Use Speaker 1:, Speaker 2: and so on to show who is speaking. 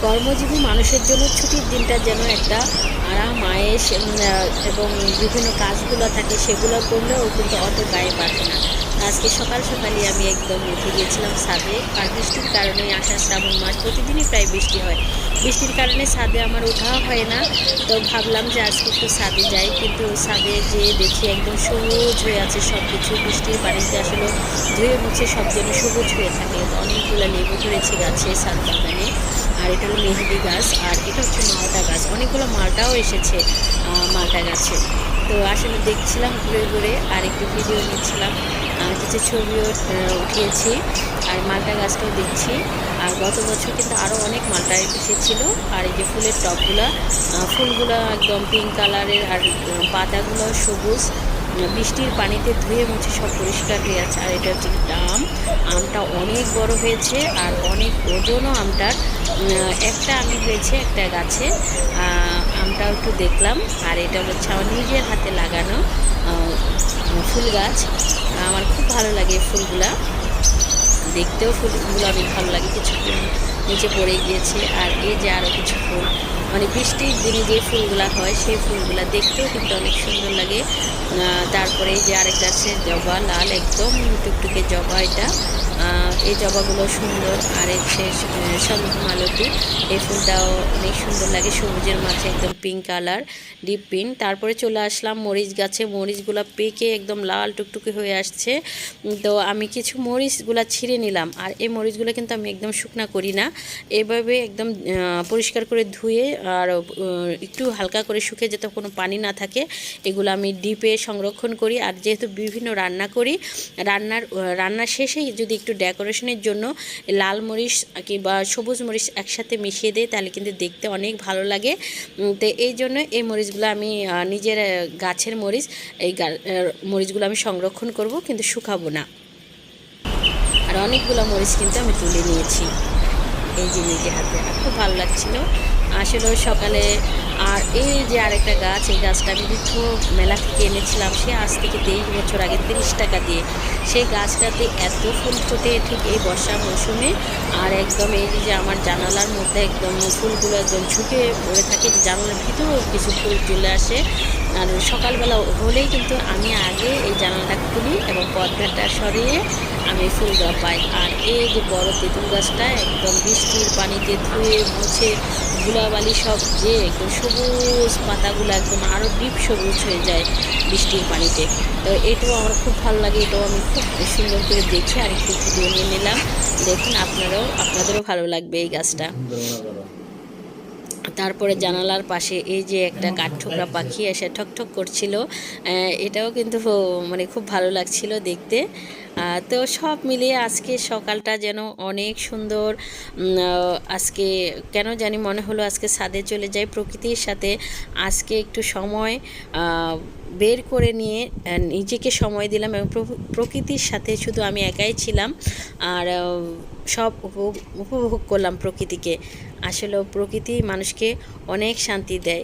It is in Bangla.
Speaker 1: কর্মজীবী মানুষের জন্য ছুটির দিনটা যেন একটা আরাম আয়েশ এবং বিভিন্ন কাজগুলো থাকে সেগুলো করলেও কিন্তু অত গায়ে বাঁধে না। আজকে সকাল সকালই আমি একদম উঠে গিয়েছিলাম ছাদে, আর বৃষ্টির কারণে আষাঢ় শ্রাবণ মাস প্রতিদিনই প্রায় বৃষ্টি হয়। বৃষ্টির কারণে ছাদে আমার ওঠা হয় না, তো ভাবলাম যে আজকে একটু ছাদে যাই, কিন্তু ছাদে যেয়ে দেখি একদম সবুজ হয়ে আছে সব কিছু। বৃষ্টির পানিতে আসলে ধুয়ে মুছে সব যেন সবুজ হয়ে থাকে। অনেকগুলো লেবু ধরেছে গাছে ছাদ বাগানে, আর এটা হলো মেহেদি গাছ, আর এটা হচ্ছে মালটা গাছ। অনেকগুলো মালটাও এসেছে মালটা গাছে। তো আসলে দেখছিলাম ঘুরে ঘুরে, আর একটু ভিডিও নিচ্ছিলাম, কিছু ছবিও উঠিয়েছি, আর মালটা গাছটাও দেখছি। আর গত বছর কিন্তু আরও অনেক মালটা এসেছিলো। আর এই যে ফুলের টবগুলো, ফুলগুলো একদম পিঙ্ক কালারের, আর পাতাগুলো সবুজ। বৃষ্টির পানিতে ধুয়ে মুছে সব পরিষ্কার হয়ে আছে। আর এটা হচ্ছে আমটা অনেক বড় হয়েছে, আর অনেক ওজনও আমটার। একটা আমি হয়েছে একটা গাছে, আমটাও একটু দেখলাম। আর এটা হচ্ছে আমার নিজের হাতে লাগানো ফুল গাছ। আমার খুব ভালো লাগে ফুলগুলা দেখতেও, ফুলগুলো অনেক ভালো লাগে। কিছু ফুল নিচে পড়ে গিয়েছে, আর এই যে আরও কিছু ফুল, মানে বৃষ্টির দিনে যে ফুলগুলা হয় সেই ফুলগুলা দেখতেও কিন্তু অনেক সুন্দর লাগে। তারপরে এই যে আরেকটা আছে জবা, লাল একদম টুকটুকে জবা। এটা এই জবাগুলো সুন্দর। আর এই চন্দ্রমালতী, এই ফুলটাও অনেক সুন্দর লাগে, সবুজের মাঝে একদম পিঙ্ক কালার, ডিপ পিঙ্ক। তারপরে চলে আসলাম মরিচ গাছে। মরিচগুলো পেকে একদম লাল টুকটুকে হয়ে আসছে। তো আমি কিছু মরিচগুলো ছিঁড়ে নিলাম, আর এই মরিচগুলো কিন্তু আমি একদম শুকনা করি না, এভাবে একদম পরিষ্কার করে ধুয়ে আর একটু হালকা করে শুকিয়ে যেতে কোনো পানি না থাকে এগুলো আমি ডিপে সংরক্ষণ করি। আর যেহেতু বিভিন্ন রান্না করি, রান্নার শেষেই যদি একটু ডেকোরেশনের জন্য লাল মরিচ কিংবা সবুজ মরিচ একসাথে মিশিয়ে দিই, তাহলে কিন্তু দেখতে অনেক ভালো লাগে। তো এই জন্য এই মরিচগুলো আমি নিজের গাছের মরিচ, এই মরিচগুলো আমি সংরক্ষণ করব, কিন্তু শুকাবো না। আর অনেকগুলো মরিচ কিন্তু আমি তুলে নিয়েছি এই যে নিজে হাতে, আর খুব ভালো লাগছিল আসলে সকালে। আর এই যে আরেকটা গাছ, এই গাছটা আমি দীর্ঘ মেলা থেকে এনেছিলাম, সে আজ থেকে 23 বছর আগে 30 টাকা দিয়ে। সেই গাছটাতে এত ফুল ফোটে ঠিক এই বর্ষা মৌসুমে। আর একদম এই যে আমার জানালার মধ্যে একদম ফুলগুলো একদম ঝুঁকে পড়ে থাকে, জানালার ভিতরেও কিছু ফুল চলে আসে। আর সকালবেলা হলেই কিন্তু আমি আগে এই জানালাটা খুলি এবং পর্দাটা সরিয়ে আমি ফুলগুলো পাই। আর এই যে বড় তেঁতুল গাছটা একদম বৃষ্টির পানিতে ধুয়ে মুছে ধুলাবালি সব যে একদম সবুজ, পাতাগুলো একদম আরও ডিপ সবুজ হয়ে যায় বৃষ্টির পানিতে। তো এটাও আমার খুব ভালো লাগে, এটাও আমি খুব সুন্দর করে দেখি আর একটু ভিডিও নিয়ে নিলাম। দেখুন আপনাদেরও ভালো লাগবে এই গাছটা। তারপরে জানালার পাশে এই যে একটা কাঠঠোকরা পাখি এসে ঠকঠক করছিল, এটাও কিন্তু মানে খুব ভালো লাগছিল দেখতে। তো সব মিলিয়ে আজকে সকালটা যেন অনেক সুন্দর। আজকে কেন জানি মনে হলো আজকে ছাদে চলে যাই, প্রকৃতির সাথে আজকে একটু সময় বের করে নিয়ে নিজেকে সময় দিলাম, এবং প্রকৃতির সাথে শুধু আমি একাই ছিলাম, আর সব উপভোগ করলাম প্রকৃতিকে। আসলে প্রকৃতি মানুষকে অনেক শান্তি দেয়।